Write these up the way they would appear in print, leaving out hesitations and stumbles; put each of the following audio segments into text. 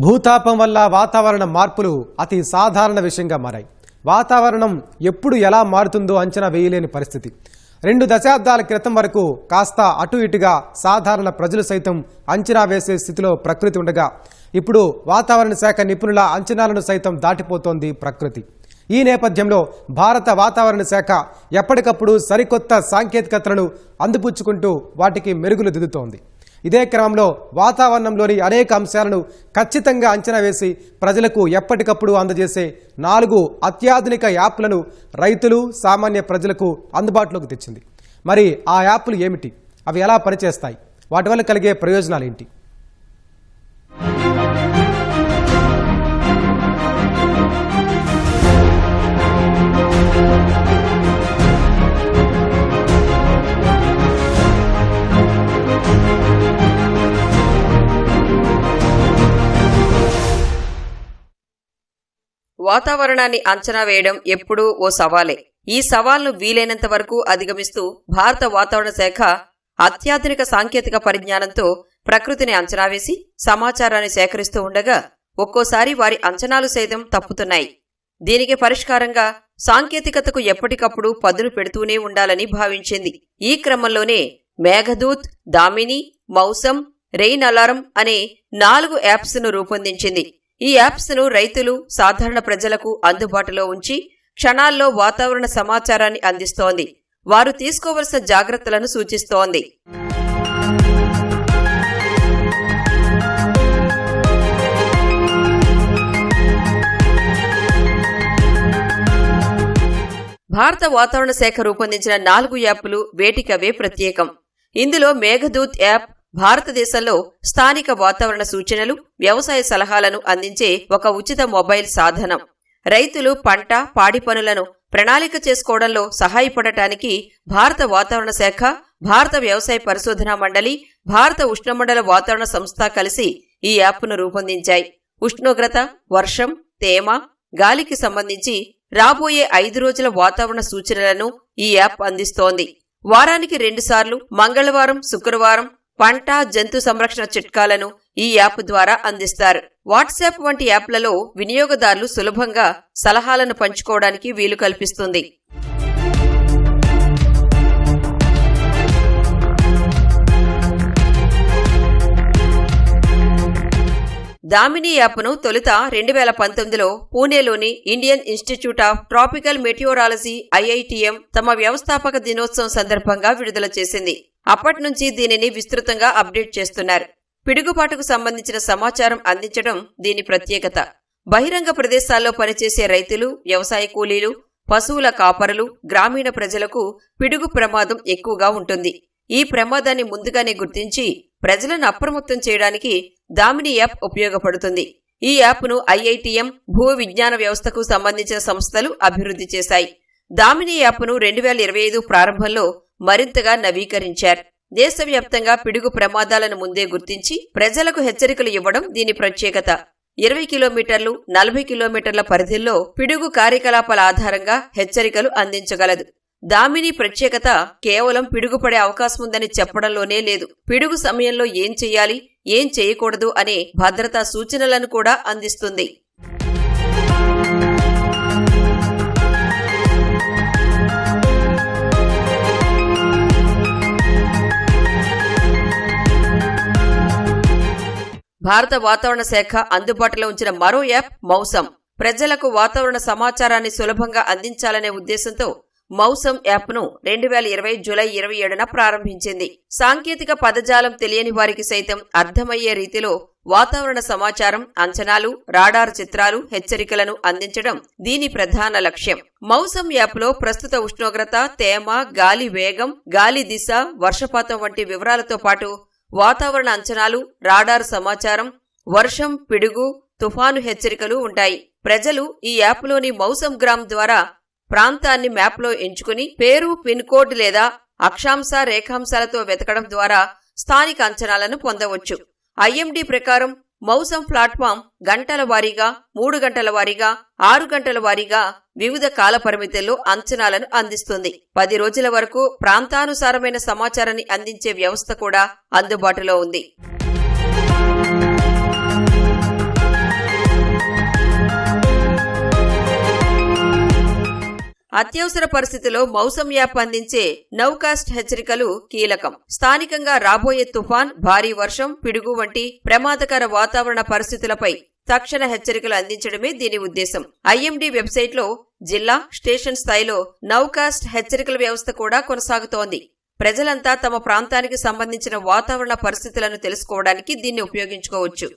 భూతాపం వల్ల వాతావరణ మార్పులు అతి సాధారణ విషయంగా మారాయి. వాతావరణం ఎప్పుడు ఎలా మారుతుందో అంచనా వేయలేని పరిస్థితి. 2 దశాబ్దాల క్రితం వరకు కాస్త అటు ఇటుగా సాధారణ ప్రజలు సైతం అంచనా వేసే స్థితిలో ప్రకృతి ఉండగా ఇప్పుడు వాతావరణ శాఖ నిపుణుల అంచనాలను సైతం దాటిపోతోంది ప్రకృతి. ఈ నేపథ్యంలో భారత వాతావరణ శాఖ ఎప్పటికప్పుడు సరికొత్త సాంకేతికతలను అందిపుచ్చుకుంటూ వాటికి మెరుగులు దిద్దుతోంది. ఇదే క్రమంలో వాతావరణంలోని అనేక అంశాలను ఖచ్చితంగా అంచనా వేసి ప్రజలకు ఎప్పటికప్పుడు అందజేసే 4 అత్యాధునిక యాప్లను రైతులు, సామాన్య ప్రజలకు అందుబాటులోకి తెచ్చింది. మరి ఆ యాప్లు ఏమిటి? అవి ఎలా పనిచేస్తాయి? వాటి వల్ల కలిగే ప్రయోజనాలు ఏంటి? వాతావరణాన్ని అంచనా వేయడం ఎప్పుడూ ఓ సవాలే. ఈ సవాల్ను వీలైనంత వరకు అధిగమిస్తూ భారత వాతావరణ శాఖ అత్యాధునిక సాంకేతిక పరిజ్ఞానంతో ప్రకృతిని అంచనా వేసి సమాచారాన్ని సేకరిస్తూ ఉండగా ఒక్కోసారి వారి అంచనాలు సైతం తప్పుతున్నాయి. దీనికి పరిష్కారంగా సాంకేతికతకు ఎప్పటికప్పుడు పదును పెడుతూనే ఉండాలని భావించింది. ఈ క్రమంలోనే మేఘదూత్, దామిని, మౌసం, రెయిన్ అలారం అనే 4 యాప్స్ను రూపొందించింది. ఈ యాప్స్ను రైతులు, సాధారణ ప్రజలకు అందుబాటులో ఉంచి క్షణాల్లో వాతావరణ సమాచారాన్ని అందిస్తోంది. వారు తీసుకోవలసిన జాగ్రత్తలను సూచిస్తోంది. భారత వాతావరణ శాఖ రూపొందించిన 4 యాప్లు వేటికవే ప్రత్యేకం. ఇందులో మేఘదూత్ యాప్ భారతదేశంలో స్థానిక వాతావరణ సూచనలు, వ్యవసాయ సలహాలను అందించే ఒక ఉచిత మొబైల్ సాధనం. రైతులు పంట, పాడి పనులను ప్రణాళిక చేసుకోవడంలో సహాయపడటానికి భారత వాతావరణ శాఖ, భారత వ్యవసాయ పరిశోధనా మండలి, భారత ఉష్ణమండల వాతావరణ సంస్థ కలిసి ఈ యాప్ను రూపొందించాయి. ఉష్ణోగ్రత, వర్షం, తేమ, గాలికి సంబంధించి రాబోయే 5 రోజుల వాతావరణ సూచనలను ఈ యాప్ అందిస్తోంది. వారానికి 2 సార్లు మంగళవారం, శుక్రవారం పంట, జంతు సంరక్షణ చిట్కాలను ఈ యాప్ ద్వారా అందిస్తారు. వాట్సాప్ వంటి యాప్లలో వినియోగదారులు సులభంగా సలహాలను పంచుకోవడానికి వీలు కల్పిస్తుంది. దామిని యాప్ను తొలుత 2019లో పూణేలోని Indian Institute of Tropical Meteorology IITM తమ వ్యవస్థాపక దినోత్సవం సందర్భంగా విడుదల చేసింది. అప్పట్నుంచి దీనిని విస్తృతంగా అప్డేట్ చేస్తున్నారు. పిడుగుపాటుకు సంబంధించిన సమాచారం అందించడం దీని ప్రత్యేకత. బహిరంగ ప్రదేశాల్లో పనిచేసే రైతులు, వ్యవసాయ కూలీలు, పశువుల కాపరులు, గ్రామీణ ప్రజలకు పిడుగు ప్రమాదం ఎక్కువగా ఉంటుంది. ఈ ప్రమాదాన్ని ముందుగానే గుర్తించి ప్రజలను అప్రమత్తం చేయడానికి దామిని యాప్ ఉపయోగపడుతుంది. ఈ యాప్ను IITM, భూ విజ్ఞాన వ్యవస్థకు సంబంధించిన సంస్థలు అభివృద్ధి చేశాయి. దామిని యాప్ను 2025 ప్రారంభంలో మరింతగా నవీకరించారు. దేశవ్యాప్తంగా పిడుగు ప్రమాదాలను ముందే గుర్తించి ప్రజలకు హెచ్చరికలు ఇవ్వడం దీని ప్రత్యేకత. 20 కిలోమీటర్లు, 40 కిలోమీటర్ల పరిధిలో పిడుగు కార్యకలాపాల ఆధారంగా హెచ్చరికలు అందించగలదు. దామిని ప్రత్యేకత కేవలం పిడుగుపడే అవకాశముందని చెప్పడంలోనే లేదు, పిడుగు సమయంలో ఏం చెయ్యాలి, ఏం చేయకూడదు అనే భద్రతా సూచనలను కూడా అందిస్తుంది. భారత వాతావరణ శాఖ అందుబాటులో ఉంచిన మరో యాప్ మౌసం. ప్రజలకు వాతావరణ సమాచారాన్ని సులభంగా అందించాలనే ఉద్దేశంతో మౌసం యాప్ను 2020 జూలై 27న ప్రారంభించింది. సాంకేతిక పదజాలం తెలియని వారికి సైతం అర్థమయ్యే రీతిలో వాతావరణ సమాచారం, అంచనాలు, రాడార్ చిత్రాలు, హెచ్చరికలను అందించడం దీని ప్రధాన లక్ష్యం. మౌసం యాప్లో ప్రస్తుత ఉష్ణోగ్రత, తేమ, గాలి వేగం, గాలి దిశ, వర్షపాతం వంటి వివరాలతో పాటు వాతావరణ అంచనాలు, రాడార్ సమాచారం, వర్షం, పిడుగు, తుఫాను హెచ్చరికలు ఉంటాయి. ప్రజలు ఈ యాప్లోని మౌసం గ్రామ్ ద్వారా ప్రాంతాన్ని మ్యాప్లో ఎంచుకుని పేరు, పిన్ కోడ్ లేదా అక్షాంశ, రేఖాంశాలతో వెతకడం ద్వారా స్థానిక అంచనాలను పొందవచ్చు. IMD ప్రకారం మౌసం ప్లాట్ఫామ్ గంటల వారీగా, 3 గంటల వారీగా, 6 గంటల వారీగా వివిధ కాల పరిమితుల్లో అంచనాలను అందిస్తుంది. 10 రోజుల వరకు ప్రాంతానుసారమైన సమాచారాన్ని అందించే వ్యవస్థ కూడా అందుబాటులో ఉంది. అత్యవసర పరిస్థితిలో మౌసం యాప్ అందించే నౌకాస్ట్ హెచ్చరికలు కీలకం. స్థానికంగా రాబోయే తుఫాన్, భారీ వర్షం, పిడుగు వంటి ప్రమాదకర వాతావరణ పరిస్థితులపై తక్షణ హెచ్చరికలు అందించడమే దీని ఉద్దేశం. ఐఎండీ వెబ్సైట్లో జిల్లా, స్టేషన్ స్థాయిలో నౌకాస్ట్ హెచ్చరికల వ్యవస్థ కూడా కొనసాగుతోంది. ప్రజలంతా తమ ప్రాంతానికి సంబంధించిన వాతావరణ పరిస్థితులను తెలుసుకోవడానికి దీన్ని ఉపయోగించుకోవచ్చు.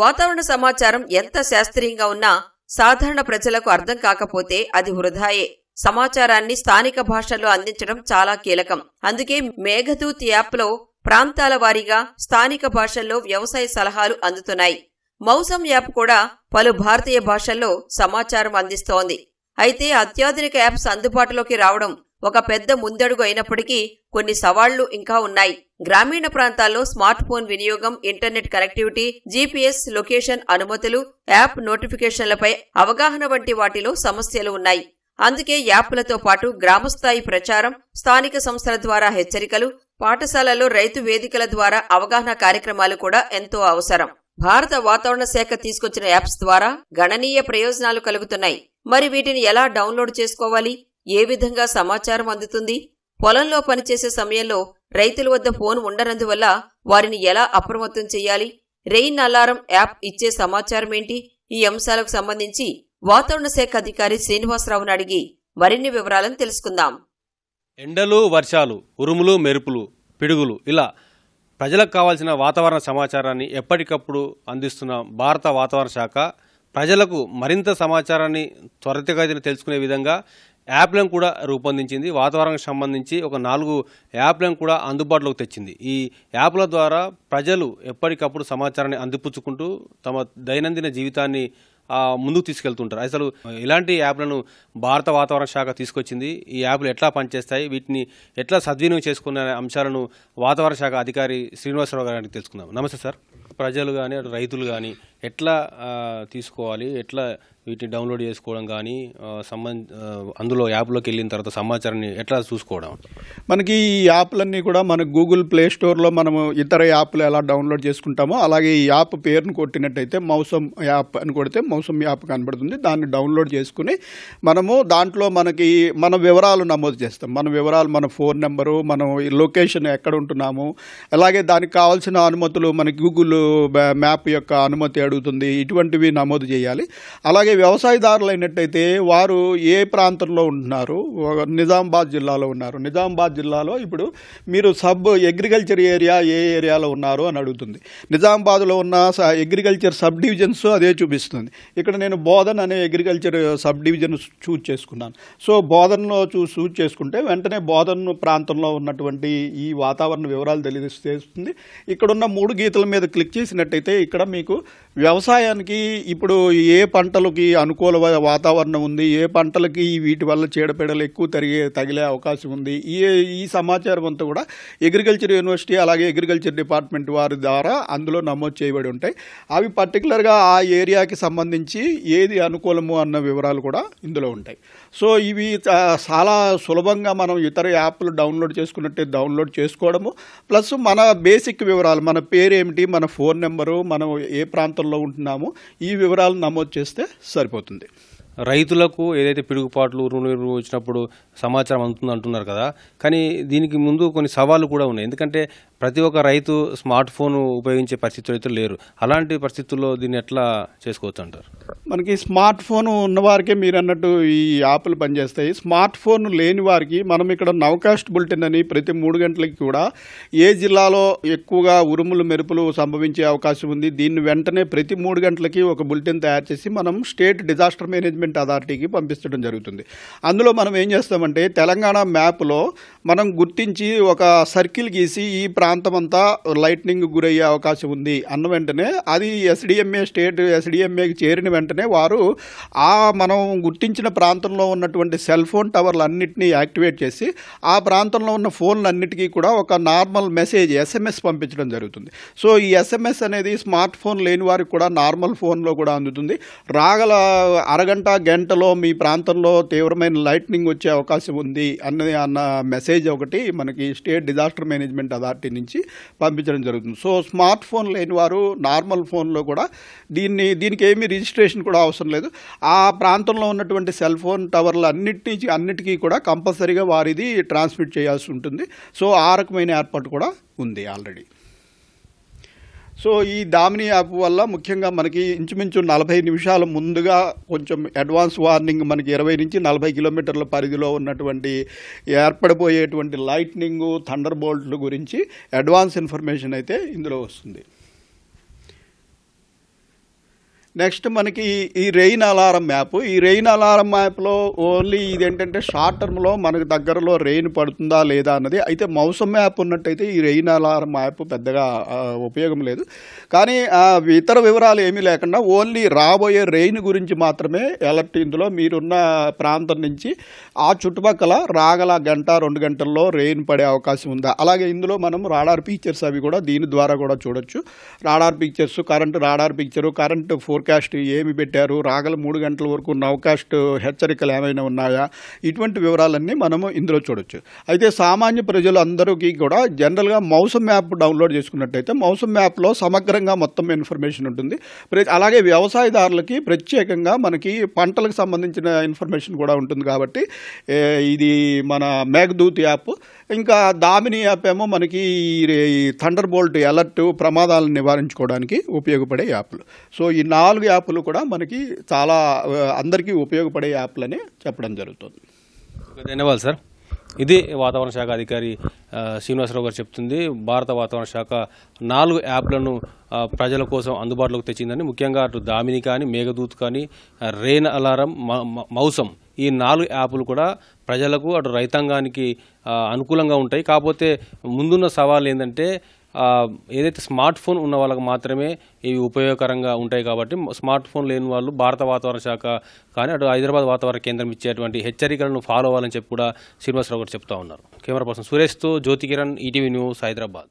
వాతావరణ సమాచారం ఎంత శాస్త్రీయంగా ఉన్నా సాధారణ ప్రజలకు అర్థం కాకపోతే అది వృధాయే. సమాచారాన్ని స్థానిక భాషల్లో అందించడం చాలా కీలకం. అందుకే మేఘదూత్ యాప్లో ప్రాంతాల వారీగా స్థానిక భాషల్లో వ్యవసాయ సలహాలు అందుతున్నాయి. మౌసం యాప్ కూడా పలు భారతీయ భాషల్లో సమాచారం అందిస్తోంది. అయితే అత్యాధునిక యాప్స్ అందుబాటులోకి రావడం ఒక పెద్ద ముందడుగు అయినప్పటికీ కొన్ని సవాళ్లు ఇంకా ఉన్నాయి. గ్రామీణ ప్రాంతాల్లో స్మార్ట్ ఫోన్ వినియోగం, ఇంటర్నెట్ కనెక్టివిటీ, జీపీఎస్ లొకేషన్ అనుమతులు, యాప్ నోటిఫికేషన్లపై అవగాహన వంటి వాటిలో సమస్యలు ఉన్నాయి. అందుకే యాప్లతో పాటు గ్రామస్థాయి ప్రచారం, స్థానిక సంస్థల ద్వారా హెచ్చరికలు, పాఠశాలల్లో రైతు వేదికల ద్వారా అవగాహన కార్యక్రమాలు కూడా ఎంతో అవసరం. భారత వాతావరణ శాఖ తీసుకొచ్చిన యాప్స్ ద్వారా గణనీయ ప్రయోజనాలు కలుగుతున్నాయి. మరి వీటిని ఎలా డౌన్లోడ్ చేసుకోవాలి? ఏ విధంగా సమాచారం అందుతుంది? పొలంలో పనిచేసే సమయంలో రైతుల వద్ద ఫోన్ ఉండనందువల్ల వారిని ఎలా అప్రమత్తం చేయాలి? రెయిన్ అలారం యాప్ ఇచ్చే సమాచారం ఏంటి? ఈ అంశాలకు సంబంధించి వాతావరణ శాఖ అధికారి శ్రీనివాసరావును అడిగి మరిన్ని వివరాలను తెలుసుకుందాం. ఎండలు, వర్షాలు, ఉరుములు, మెరుపులు, పిడుగులు ఇలా ప్రజలకు కావాల్సిన వాతావరణ సమాచారాన్ని ఎప్పటికప్పుడు అందిస్తున్న భారత వాతావరణ శాఖ ప్రజలకు మరింత సమాచారాన్ని త్వరితగతిన తెలుసుకునే విధంగా యాప్లను కూడా రూపొందించింది. వాతావరణానికి సంబంధించి ఒక 4 యాప్లను కూడా అందుబాటులోకి తెచ్చింది. ఈ యాప్ల ద్వారా ప్రజలు ఎప్పటికప్పుడు సమాచారాన్ని అందిపుచ్చుకుంటూ తమ దైనందిన జీవితాన్ని ముందుకు తీసుకెళ్తుంటారు. అసలు ఇలాంటి యాప్లను భారత వాతావరణ శాఖ తీసుకొచ్చింది. ఈ యాప్లు ఎట్లా పనిచేస్తాయి, వీటిని ఎట్లా సద్వినియోగం చేసుకునే అంశాలను వాతావరణ శాఖ అధికారి శ్రీనివాసరావు గారికి తెలుసుకుందాం. నమస్తే సార్. ప్రజలు కానీ రైతులు కానీ ఎట్లా తీసుకోవాలి, ఎట్లా వీటిని డౌన్లోడ్ చేసుకోవడం కానీ అందులో యాప్లోకి వెళ్ళిన తర్వాత సమాచారాన్ని ఎట్లా చూసుకోవడం? మనకి ఈ యాప్లన్నీ కూడా మన గూగుల్ ప్లే స్టోర్లో మనము ఇతర యాప్లు ఎలా డౌన్లోడ్ చేసుకుంటామో అలాగే ఈ యాప్ పేరును కొట్టినట్టయితే మౌసం యాప్ అని కొడితే మౌసం యాప్ కనబడుతుంది. దాన్ని డౌన్లోడ్ చేసుకుని మనము దాంట్లో మనకి మన వివరాలు నమోదు చేస్తాం. మన వివరాలు, మన ఫోన్ నెంబరు, మనం లొకేషన్ ఎక్కడ ఉంటున్నాము, అలాగే దానికి కావాల్సిన అనుమతులు, మన గూగుల్ మ్యాప్ యొక్క అనుమతి అడుగుతుంది, ఇటువంటివి నమోదు చేయాలి. అలాగే వ్యవసాయదారులు అయినట్టయితే వారు ఏ ప్రాంతంలో ఉంటున్నారు, నిజామాబాద్ జిల్లాలో ఉన్నారు. నిజామాబాద్ జిల్లాలో ఇప్పుడు మీరు అగ్రికల్చర్ ఏరియా ఏ ఏరియాలో ఉన్నారు అని అడుగుతుంది. నిజామాబాద్లో ఉన్న అగ్రికల్చర్ సబ్ డివిజన్స్ అదే చూపిస్తుంది. ఇక్కడ నేను బోధన్ అనే అగ్రికల్చర్ సబ్ డివిజన్ చూజ్ చేసుకున్నాను. సో బోధన్లో చూజ్ చేసుకుంటే వెంటనే బోధన్ ప్రాంతంలో ఉన్నటువంటి ఈ వాతావరణ వివరాలు తెలియజేస్తుంది. ఇక్కడున్న 3 గీతల మీద క్లిక్ చేసినట్టయితే ఇక్కడ మీకు వ్యవసాయానికి ఇప్పుడు ఏ పంటలకి అనుకూల వాతావరణం ఉంది, ఏ పంటలకి వీటి వల్ల చీడపీడలు ఎక్కువ తగిలే అవకాశం ఉంది, ఈ సమాచారం అంతా కూడా అగ్రికల్చర్ యూనివర్సిటీ అలాగే అగ్రికల్చర్ డిపార్ట్మెంట్ వారి ద్వారా అందులో నమోదు చేయబడి ఉంటాయి. అవి పర్టికులర్గా ఆ ఏరియాకి సంబంధించి ఏది అనుకూలము అన్న వివరాలు కూడా ఇందులో ఉంటాయి. సో ఇవి చాలా సులభంగా మనం ఇతర యాప్లు డౌన్లోడ్ చేసుకున్నట్టే డౌన్లోడ్ చేసుకోవడము, ప్లస్ మన బేసిక్ వివరాలు, మన పేరు ఏమిటి, మన ఫోన్ నెంబరు, మనం ఏ ప్రాంతంలో ఉంటున్నామో ఈ వివరాలు నమోదు చేస్తే సరిపోతుంది. రైతులకు ఏదైతే పిడుగుపాట్లు, ఉరుములు వచ్చినప్పుడు సమాచారం అందుతుంది అంటున్నారు కదా, కానీ దీనికి ముందు కొన్ని సవాళ్లు కూడా ఉన్నాయి. ఎందుకంటే ప్రతి ఒక్క రైతు స్మార్ట్ ఫోన్ ఉపయోగించే పరిస్థితులు అయితే లేరు. అలాంటి పరిస్థితుల్లో దీన్ని ఎట్లా చేసుకోవచ్చు అంటారు? మనకి స్మార్ట్ ఫోన్ ఉన్నవారికే మీరు అన్నట్టు ఈ యాప్లు పనిచేస్తాయి. స్మార్ట్ ఫోన్ లేని వారికి మనం ఇక్కడ నౌకాస్ట్ బులెటిన్ అని ప్రతి 3 గంటలకి కూడా ఏ జిల్లాలో ఎక్కువగా ఉరుములు మెరుపులు సంభవించే అవకాశం ఉంది, దీన్ని వెంటనే ప్రతి 3 గంటలకి ఒక బులెటిన్ తయారు చేసి మనం స్టేట్ డిజాస్టర్ మేనేజ్మెంట్ అథారిటీకి పంపించడం జరుగుతుంది. అందులో మనం ఏం చేస్తామంటే తెలంగాణ మ్యాప్లో మనం గుర్తించి ఒక సర్కిల్ గీసి ఈ ప్రాంతం అంతా లైట్నింగ్ గురయ్యే అవకాశం ఉంది అన్న వెంటనే అది స్టేట్ ఎస్డిఎంఏకి చేరిన వెంటనే వారు మనం గుర్తించిన ప్రాంతంలో ఉన్నటువంటి సెల్ ఫోన్ టవర్లు అన్నింటినీ యాక్టివేట్ చేసి ఆ ప్రాంతంలో ఉన్న ఫోన్లన్నిటికీ కూడా ఒక నార్మల్ మెసేజ్ ఎస్ఎంఎస్ పంపించడం జరుగుతుంది. సో ఈ ఎస్ఎంఎస్ అనేది స్మార్ట్ ఫోన్ లేని వారికి కూడా నార్మల్ ఫోన్లో కూడా అందుతుంది. రాగల అరగంట గంటలో మీ ప్రాంతంలో తీవ్రమైన లైట్నింగ్ వచ్చే అవకాశం ఉంది అన్న మెసేజ్ మెసేజ్ ఒకటి మనకి స్టేట్ డిజాస్టర్ మేనేజ్మెంట్ అథారిటీ నుంచి పంపించడం జరుగుతుంది. సో స్మార్ట్ ఫోన్ లేని వారు నార్మల్ ఫోన్లో కూడా దీనికి ఏమీ రిజిస్ట్రేషన్ కూడా అవసరం లేదు. ఆ ప్రాంతంలో ఉన్నటువంటి సెల్ ఫోన్ టవర్లు అన్నిటికీ కూడా కంపల్సరీగా వారిది ట్రాన్స్మిట్ చేయాల్సి ఉంటుంది. సో ఆ రకమైన ఏర్పాటు కూడా ఉంది ఆల్రెడీ. సో ఈ దామిని యాప్ వల్ల ముఖ్యంగా మనకి ఇంచుమించు 40 నిమిషాల ముందుగా కొంచెం అడ్వాన్స్ వార్నింగ్, మనకి 20 నుంచి 40 కిలోమీటర్ల పరిధిలో ఉన్నటువంటి ఏర్పడిపోయేటువంటి లైట్నింగ్, థండర్ బోల్ట్ల గురించి అడ్వాన్స్ ఇన్ఫర్మేషన్ అయితే ఇందులో వస్తుంది. నెక్స్ట్ మనకి ఈ రెయిన్ అలారం మ్యాప్. ఈ రెయిన్ అలారం మ్యాప్లో ఓన్లీ ఇదేంటంటే షార్ట్ టర్మ్లో మనకు దగ్గరలో రెయిన్ పడుతుందా లేదా అన్నది. అయితే మౌసమ్ మ్యాప్ ఉన్నట్టయితే ఈ రెయిన్ అలారం మ్యాప్ పెద్దగా ఉపయోగం లేదు. కానీ ఇతర వివరాలు ఏమీ లేకుండా ఓన్లీ రాబోయే రెయిన్ గురించి మాత్రమే అలర్ట్. ఇందులో మీరున్న ప్రాంతం నుంచి ఆ చుట్టుపక్కల రాగల గంట 2 గంటల్లో రెయిన్ పడే అవకాశం ఉందా. అలాగే ఇందులో మనం రాడార్ పిక్చర్స్ అవి కూడా దీని ద్వారా కూడా చూడొచ్చు. Radar pictures, radar picture, current forecast ఏమి పెట్టారు, రాగల 3 గంటల వరకు నౌకాస్ట్ హెచ్చరికలు ఏమైనా ఉన్నాయా, ఇటువంటి వివరాలన్నీ మనము ఇందులో చూడొచ్చు. అయితే సామాన్య ప్రజలు అందరికీ కూడా జనరల్గా మౌసమ్ మ్యాప్ డౌన్లోడ్ చేసుకున్నట్టయితే మౌసమ్ మ్యాప్లో సమగ్రంగా మొత్తం ఇన్ఫర్మేషన్ ఉంటుంది. అలాగే వ్యవసాయదారులకి ప్రత్యేకంగా మనకి పంటలకు సంబంధించిన ఇన్ఫర్మేషన్ కూడా ఉంటుంది. కాబట్టి ఇది మన మేఘదూత్ యాప్, ఇంకా దామిని యాప్ ఏమో మనకి ఈ థండర్ బోల్ట్ అలర్ట్, ప్రమాదాలను నివారించుకోవడానికి ఉపయోగపడే యాప్లు. సో ఈ 4 యాప్లు కూడా మనకి చాలా అందరికీ ఉపయోగపడే యాప్లని చెప్పడం జరుగుతుంది. ధన్యవాదాలు సార్. ఇది వాతావరణ శాఖ అధికారి శ్రీనివాసరావు గారు చెప్తుంది. భారత వాతావరణ శాఖ 4 యాప్లను ప్రజల కోసం అందుబాటులోకి తెచ్చిందని. ముఖ్యంగా అటు దామిని కానీ, మేఘదూత్ కానీ, రెయిన్ అలారం, మౌసమ్, ఈ 4 యాప్లు కూడా ప్రజలకు అటు రైతాంగానికి అనుకూలంగా ఉంటాయి. కాకపోతే ముందున్న సవాల్ ఏంటంటే ఏదైతే స్మార్ట్ ఫోన్ ఉన్న వాళ్ళకి మాత్రమే ఇవి ఉపయోగకరంగా ఉంటాయి. కాబట్టి స్మార్ట్ ఫోన్ లేని వాళ్ళు భారత వాతావరణ శాఖ కానీ అటు హైదరాబాద్ వాతావరణ కేంద్రం ఇచ్చేటువంటి హెచ్చరికలను ఫాలో అవ్వాలని చెప్పి కూడా శ్రీనివాసరావు గారు చెప్తా ఉన్నారు. కెమెరా పర్సన్ సురేష్తో జ్యోతి కిరణ్, ఈటీవీ న్యూస్, హైదరాబాద్.